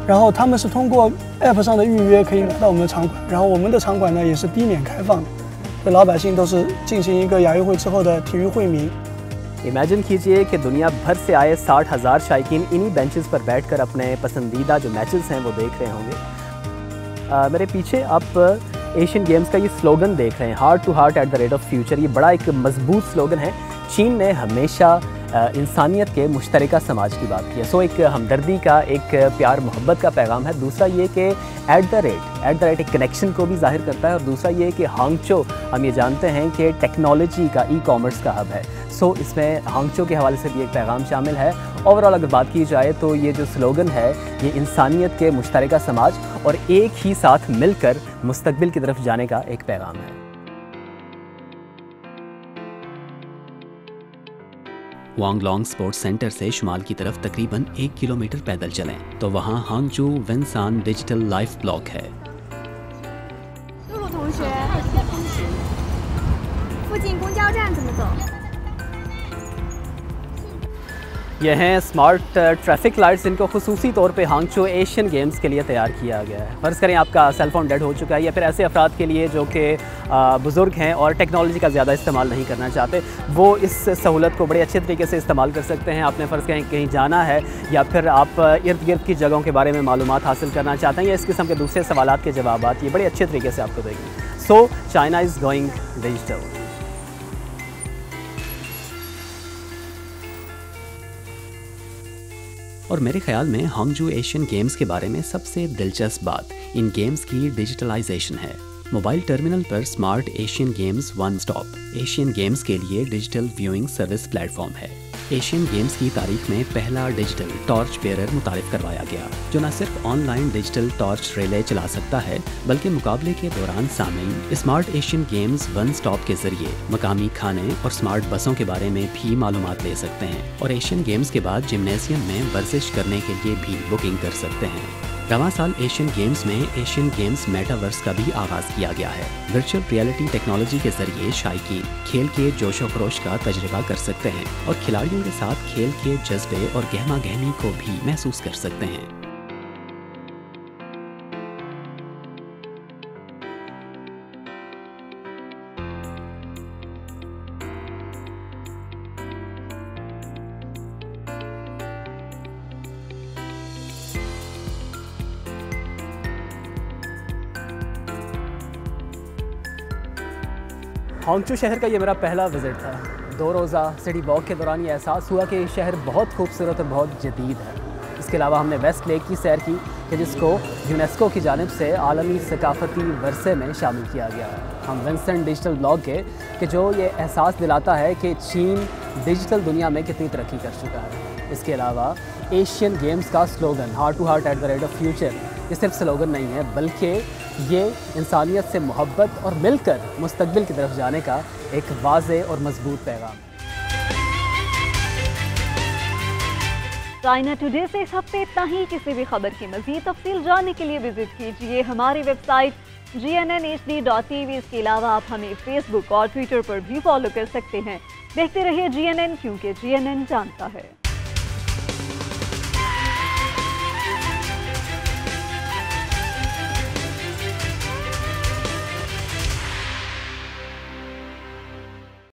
然后他们是通过 App 上的预约可以拿到我们的场馆，然后我们的场馆呢也是低免开放的，对老百姓都是进行一个亚运会之后的体育惠民。امیجن کیجئے کہ دنیا بھر سے آئے 60,000 شائقین انہی بینچز پر بیٹھ کر اپنے پسندیدہ جو میچز ہیں وہ دیکھ رہے ہوں گے. میرے پیچھے آپ ایشین گیمز کا یہ سلوگن دیکھ رہے ہیں، heart to heart at the rate of future. یہ بڑا ایک مضبوط سلوگن ہے. چین نے ہمیشہ انسانیت کے مشترکہ سماج کی بات کی ہے. سو ایک ہمدردی کا، ایک پیار محبت کا پیغام ہے. دوسرا یہ کہ ایٹ دا ریٹ ایک کنیکشن کو بھی ظاہر کرتا ہے. اور دوسرا یہ کہ ہانگچو ہم یہ جانتے ہیں کہ ٹیکنالوجی کا، ای کامرس کا ہب ہے. سو اس میں ہانگچو کے حوالے سے بھی ایک پیغام شامل ہے. اوورآل اگر بات کی جائے تو یہ جو سلوگن ہے یہ انسانیت کے مشترکہ سماج اور ایک ہی ساتھ مل کر مستقبل کی طرف جانے کا ایک پیغام ہے. وانگ لانگ اسپورٹس سینٹر سے شمال کی طرف تقریباً 1 کلومیٹر پیدل چلیں تو وہاں ہانگجو ونسان ڈیجیٹل لائف بلاک ہے. 露露同学，附近公交站怎么走？ یہ ہیں اسمارٹ ٹریفک لائٹس، ان کو خصوصی طور پہ ہانگچو ایشین گیمز کے لیے تیار کیا گیا ہے. فرض کریں آپ کا سیل فون ڈیڈ ہو چکا ہے، یا پھر ایسے افراد کے لیے جو کہ بزرگ ہیں اور ٹیکنالوجی کا زیادہ استعمال نہیں کرنا چاہتے، وہ اس سہولت کو بڑے اچھے طریقے سے استعمال کر سکتے ہیں. آپ نے فرض کریں کہیں جانا ہے، یا پھر آپ ارد گرد کی جگہوں کے بارے میں معلومات حاصل کرنا چاہتے ہیں، یا اس قسم کے دوسرے سوالات کے جوابات یہ بڑے اچھے طریقے سے آپ کو دے گی. So China is going digital. اور میرے خیال میں ہانگجو ایشین گیمز کے بارے میں سب سے دلچسپ بات ان گیمز کی ڈیجیٹلائزیشن ہے. موبائل ٹرمینل پر smart Asian Games one stop Asian Games کے لیے digital viewing service platform ہے. ایشین گیمز کی تاریخ میں پہلا ڈیجیٹل ٹارچ بیئرر متعارف کروایا گیا، جو نہ صرف on line digital torch relay چلا سکتا ہے بلکہ مقابلے کے دوران سامعین smart Asian Games one stop کے ذریعے مقامی کھانے اور اسمارٹ بسوں کے بارے میں بھی معلومات لے سکتے ہیں، اور ایشین گیمز کے بعد جمنیزیم میں ورزش کرنے کے لیے بھی بکنگ کر سکتے ہیں. رواں سال ایشین گیمز میں ایشین گیمز میٹاورس کا بھی آغاز کیا گیا ہے. ورچوئل ریئلٹی ٹیکنالوجی کے ذریعے شائقین کھیل کے جوش و خروش کا تجربہ کر سکتے ہیں اور کھلاڑیوں کے ساتھ کھیل کے جذبے اور گہما گہمی کو بھی محسوس کر سکتے ہیں. ہانگچو شہر کا یہ میرا پہلا وزٹ تھا. 2 روزہ سٹی واک کے دوران یہ احساس ہوا کہ یہ شہر بہت خوبصورت اور بہت جدید ہے. اس کے علاوہ ہم نے ویسٹ لیک کی سیر کی کہ جس کو یونیسکو کی جانب سے عالمی ثقافتی ورثے میں شامل کیا گیا ہے. ہم ونسنٹ ڈیجیٹل بلاگ کے کہ جو یہ احساس دلاتا ہے کہ چین ڈیجیٹل دنیا میں کتنی ترقی کر چکا ہے. اس کے علاوہ ایشین گیمز کا slogan heart to heart at the rate of future یہ صرف سلوگن نہیں ہے بلکہ یہ انسانیت سے محبت اور مل کر مستقبل کی طرف جانے کا ایک واضح اور مضبوط پیغام. چائنا ٹوڈے سے اس ہفتے اتنا ہی. کسی بھی خبر کی مزید تفصیل جاننے کے لیے وزٹ کیجیے ہماری ویب سائٹ GNNHD.TV. اس کے علاوہ آپ ہمیں فیس بک اور ٹویٹر پر بھی فالو کر سکتے ہیں. دیکھتے رہیے GNN کیونکہ GNN جانتا ہے.